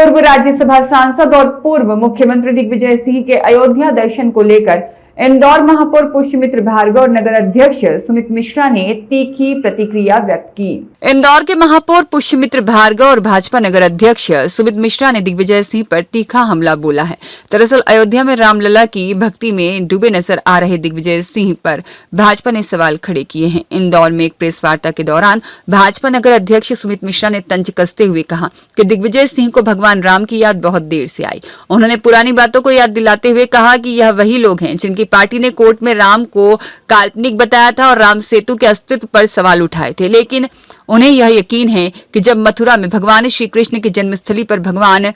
पूर्व राज्यसभा सांसद और पूर्व मुख्यमंत्री दिग्विजय सिंह के अयोध्या दर्शन को लेकर इंदौर महापौर पुष्यमित्र भार्गव और नगर अध्यक्ष सुमित मिश्रा ने तीखी प्रतिक्रिया व्यक्त की। इंदौर के महापौर पुष्यमित्र भार्गव और भाजपा नगर अध्यक्ष सुमित मिश्रा ने दिग्विजय सिंह पर तीखा हमला बोला है। दरअसल अयोध्या में रामलला की भक्ति में डूबे नजर आ रहे दिग्विजय सिंह पर भाजपा ने सवाल खड़े किए हैं। इंदौर में एक प्रेस वार्ता के दौरान भाजपा नगर अध्यक्ष सुमित मिश्रा ने तंज कसते हुए कहा कि दिग्विजय सिंह को भगवान राम की याद बहुत देर से आई। उन्होंने पुरानी बातों को याद दिलाते हुए कहा कि यह वही लोग हैं जिनकी पार्टी ने कोर्ट में राम को काल्पनिक बताया था और राम सेतु के अस्तित्व पर सवाल उठाए थे, लेकिन उन्हें यह यकीन है कि जब मथुरा में भगवान श्री कृष्ण की जन्मस्थली पर भगवान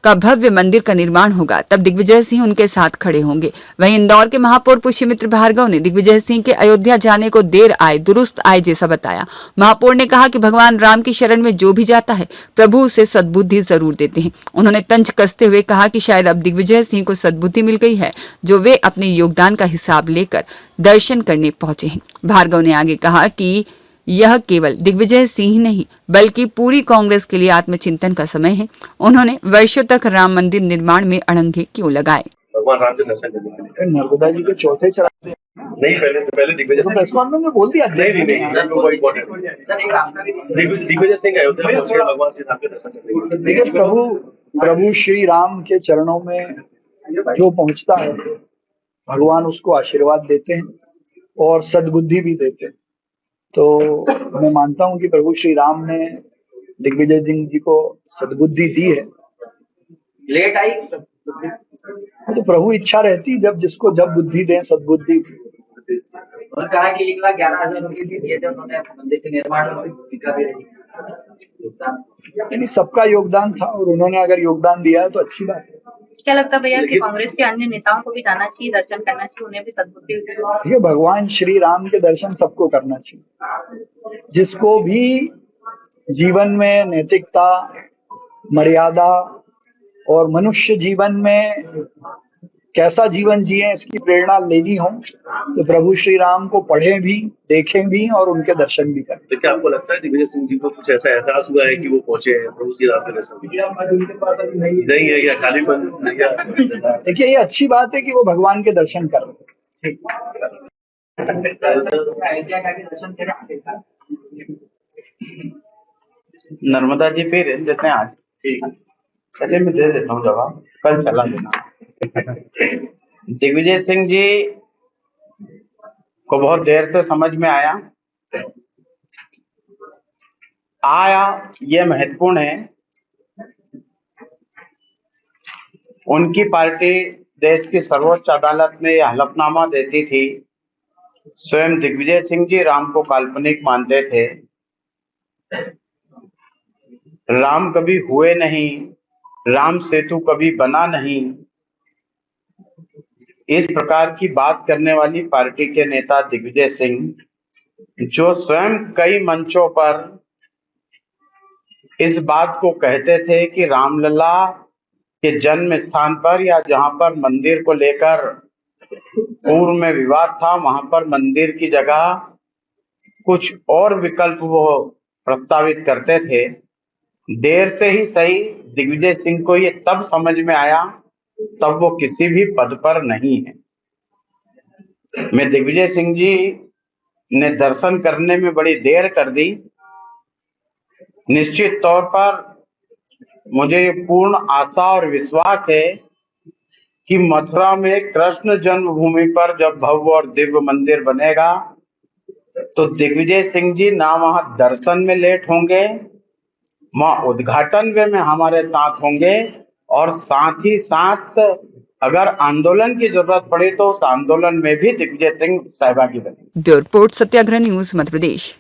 का भव्य मंदिर का निर्माण होगा तब दिग्विजय सिंह उनके साथ खड़े होंगे। वहीं इंदौर के महापौर पुष्यमित्र भार्गव ने दिग्विजय सिंह के अयोध्या जाने को देर आए दुरुस्त आए जैसा बताया। महापौर ने कहा कि भगवान राम की शरण में जो भी जाता है प्रभु उसे सद्बुद्धि जरूर देते हैं। उन्होंने तंज कसते हुए कहा कि शायद अब दिग्विजय सिंह को सद्बुद्धि मिल गई है जो वे अपने योगदान का हिसाब लेकर दर्शन करने पहुंचे हैं। भार्गव ने आगे कहा कि यह केवल दिग्विजय सिंह नहीं बल्कि पूरी कांग्रेस के लिए आत्मचिंतन का समय है। उन्होंने वर्षों तक राम मंदिर निर्माण में अड़ंगे क्यों लगाए। भगवान राम के दर्शन करने नर्मदा जी के चौथे चरण नहीं, पहले दिग्विजय सिंह प्रेस कॉन्फ्रेंस में बोल दिया। दिग्विजय सिंह अयोध्या में पहुंचे भगवान श्री राम के दर्शन करने। देखिए, प्रभु श्री राम के चरणों में जो पहुंचता है भगवान उसको आशीर्वाद देते हैं और सद्बुद्धि भी देते हैं। तो मैं मानता हूं कि प्रभु श्री राम ने दिग्विजय सिंह जी को सद्बुद्धि दी है। लेट आई तो प्रभु इच्छा रहती जब जिसको जब बुद्धि दें सद्बुद्धि। उन्होंने कहा कि 1,11,000 रुपये भी दिए थे उन्होंने मंदिर के निर्माण में। यानी सबका योगदान था और उन्होंने अगर योगदान दिया है तो अच्छी बात है। क्या लगता है भैया कि कांग्रेस के अन्य नेताओं को भी जाना चाहिए, दर्शन करना चाहिए, उन्हें भी सद्बुद्धि? देखिए, भगवान श्री राम के दर्शन सबको करना चाहिए। जिसको भी जीवन में नैतिकता, मर्यादा और मनुष्य जीवन में कैसा जीवन जिए इसकी प्रेरणा लेनी हो तो प्रभु श्री राम को पढ़ें भी, देखें भी और उनके दर्शन भी करें। तो क्या आपको लगता है दिग्विजय सिंह जी को कुछ ऐसा एहसास हुआ है कि वो पहुंचे हैं प्रभु श्री राम के दर्शन नहीं है या खाली देखिए, ये अच्छी बात है कि वो भगवान के दर्शन कर रहे हैं। नर्मदा जी फिर देते हैं आज। चलिए मैं दे देता हूँ जवाब, कल चला देना। दिग्विजय सिंह जी को बहुत देर से समझ में आया यह महत्वपूर्ण है। उनकी पार्टी देश की सर्वोच्च अदालत में यह हलफनामा देती थी। स्वयं दिग्विजय सिंह जी राम को काल्पनिक मानते थे। राम कभी हुए नहीं, राम सेतु कभी बना नहीं, इस प्रकार की बात करने वाली पार्टी के नेता दिग्विजय सिंह जो स्वयं कई मंचों पर इस बात को कहते थे कि रामलला के जन्म स्थान पर या जहां पर मंदिर को लेकर पूर्व में विवाद था वहां पर मंदिर की जगह कुछ और विकल्प वो प्रस्तावित करते थे। देर से ही सही दिग्विजय सिंह को ये तब समझ में आया तब वो किसी भी पद पर नहीं है। मैं दिग्विजय सिंह जी ने दर्शन करने में बड़ी देर कर दी। निश्चित तौर पर मुझे पूर्ण आशा और विश्वास है कि मथुरा में कृष्ण जन्मभूमि पर जब भव्य और दिव्य मंदिर बनेगा तो दिग्विजय सिंह जी ना वहां दर्शन में लेट होंगे, वहां उद्घाटन में हमारे साथ होंगे और साथ ही साथ अगर आंदोलन की जरूरत पड़े तो उस आंदोलन में भी दिग्विजय सिंह सहभागी बने। ब्यूरो रिपोर्ट, सत्याग्रह न्यूज, मध्य प्रदेश।